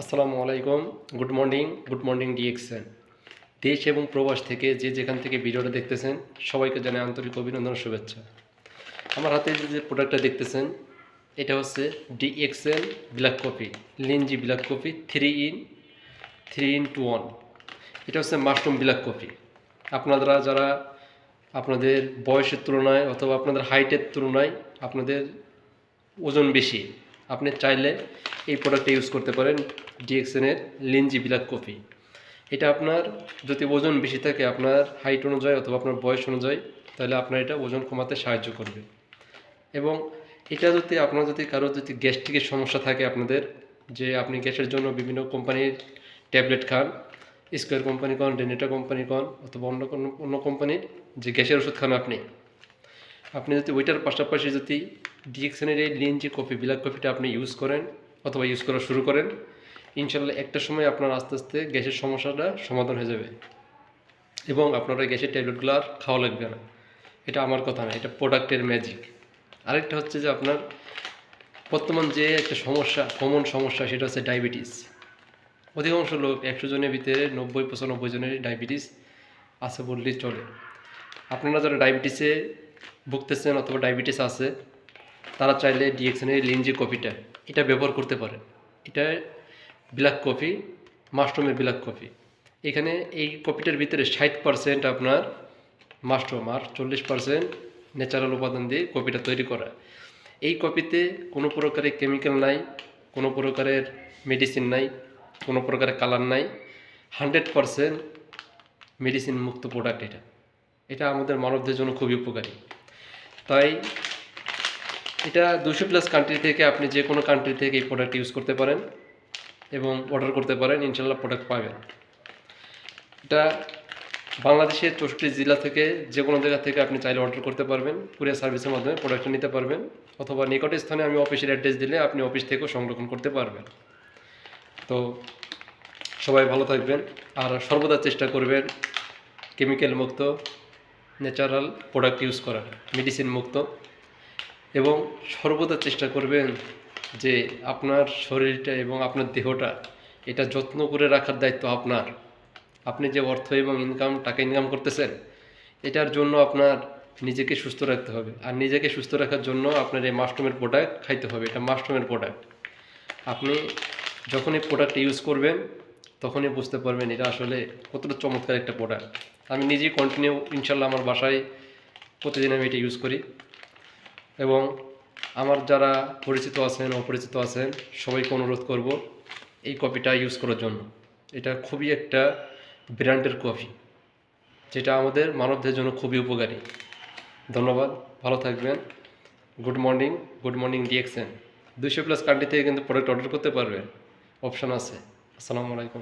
আসসালামু আলাইকুম। Good morning DXN. দেশ এবং প্রবাস থেকে যেখান থেকে ভিডিওটা দেখতেছেন সবাইকে জানাই আন্তরিক অভিনন্দন ও শুভেচ্ছা। আমার হাতে যে প্রোডাক্টটা দেখতেছেন এটা হচ্ছে DXN black coffee, Lindsay black coffee 3 in 1। এটা হচ্ছে মাশরুম ব্ল্যাক কফি। আপনারা যারা আপনাদের বয়সের তুলনায় অথবা আপনাদের হাইটের তুলনায় আপনাদের ওজন বেশি, আপনি চাইলে এই প্রোডাক্টটা ইউজ করতে পারেন, ডিএক্সএনের লিনজি ব্ল্যাক কফি। এটা আপনার যদি ওজন বেশি থাকে আপনার হাইট অনুযায়ী অথবা আপনার বয়স অনুযায়ী, তাহলে আপনার এটা ওজন কমাতে সাহায্য করবে। এবং এটা যদি আপনার কারো গ্যাস্ট্রিকের সমস্যা থাকে, আপনাদের যে আপনি গ্যাসের জন্য বিভিন্ন কোম্পানির ট্যাবলেট খান, স্কোয়ার কোম্পানি কন, ডেনেটা কোম্পানি কন, অথবা অন্য কোম্পানির যে গ্যাসের ওষুধ খান, আপনি যদি ওইটার পাশাপাশি যদি ডিএক্সএনের এই লিনজি কফি ব্ল্যাক কফিটা আপনি ইউজ করেন অথবা ইউজ করা শুরু করেন, ইনশাল্লাহ একটা সময় আপনার আস্তে আস্তে গ্যাসের সমস্যাটা সমাধান হয়ে যাবে এবং আপনার ওই গ্যাসের ট্যাবলেটগুলো আর খাওয়া লাগবে না। এটা আমার কথা না, এটা প্রোডাক্টের ম্যাজিক। আরেকটা হচ্ছে যে আপনার বর্তমান যে একটা কমন সমস্যা, সেটা হচ্ছে ডায়াবেটিস। অধিকাংশ লোক 100 জনের ভিতরে 90-95 জনেরই ডায়াবেটিস আছে বললেই চলে। আপনারা যারা ডায়াবেটিসে ভুগতেছেন অথবা ডায়াবেটিস আছে, তারা চাইলে ডিএক্সএনের লিনজি কফিটা এটা ব্যবহার করতে পারেন। এটা ব্ল্যাক কফি, মাশরুমের ব্ল্যাক কফি। এখানে এই কফিটার ভিতরে 60% আপনার মাশরুম আর 40% ন্যাচারাল উপাদান দিয়ে কফিটা তৈরি করা। এই কফিতে কোনো প্রকারের কেমিক্যাল নাই, কোনো প্রকারের মেডিসিন নাই, কোনো প্রকারের কালার নাই। 100% মেডিসিন মুক্ত প্রোডাক্ট এটা। এটা আমাদের মানবদের জন্য খুবই উপকারী। তাই এটা 200+ কান্ট্রি থেকে, আপনি যে কোনো কান্ট্রি থেকে এই প্রোডাক্ট ইউজ করতে পারেন এবং অর্ডার করতে পারেন, ইনশাল্লাহ প্রোডাক্ট পাবেন। এটা বাংলাদেশের 64 জেলা থেকে যে কোনো জায়গা থেকে আপনি চাইলে অর্ডার করতে পারবেন, কুরিয়ার সার্ভিসের মাধ্যমে প্রোডাক্টটা নিতে পারবেন, অথবা নিকটের স্থানে আমি অফিসের অ্যাড্রেস দিলে আপনি অফিস থেকেও সংরক্ষণ করতে পারবেন। তো সবাই ভালো থাকবেন আর সর্বদা চেষ্টা করবেন কেমিক্যাল মুক্ত ন্যাচারাল প্রোডাক্ট ইউজ করার, মেডিসিন মুক্ত। এবং সর্বদা চেষ্টা করবেন যে আপনার শরীরটা এবং আপনার দেহটা এটা যত্ন করে রাখার দায়িত্ব আপনার। আপনি যে অর্থ এবং টাকা ইনকাম করতেছেন, এটার জন্য আপনার নিজেকে সুস্থ রাখতে হবে। আর নিজেকে সুস্থ রাখার জন্য আপনার এই মাশরুমের প্রোডাক্ট খাইতে হবে। এটা মাশরুমের প্রোডাক্ট। আপনি যখন এই প্রোডাক্ট ইউজ করবেন তখনই বুঝতে পারবেন এটা আসলে কতটা চমৎকার একটা প্রোডাক্ট। আমি নিজেই কন্টিনিউ ইনশাল্লাহ আমার বাসায় প্রতিদিন আমি এটা ইউজ করি। এবং আমার যারা পরিচিত আছেন, অপরিচিত আছেন, সবাইকে অনুরোধ করব এই কফিটা ইউজ করার জন্য। এটা খুবই একটা ব্র্যান্ডের কফি, যেটা আমাদের মানবদের জন্য খুবই উপকারী। ধন্যবাদ, ভালো থাকবেন। Good morning DXN. 200+ কান্ট্রি থেকে কিন্তু প্রোডাক্ট অর্ডার করতে পারবেন, অপশান আছে। আসসালামু আলাইকুম।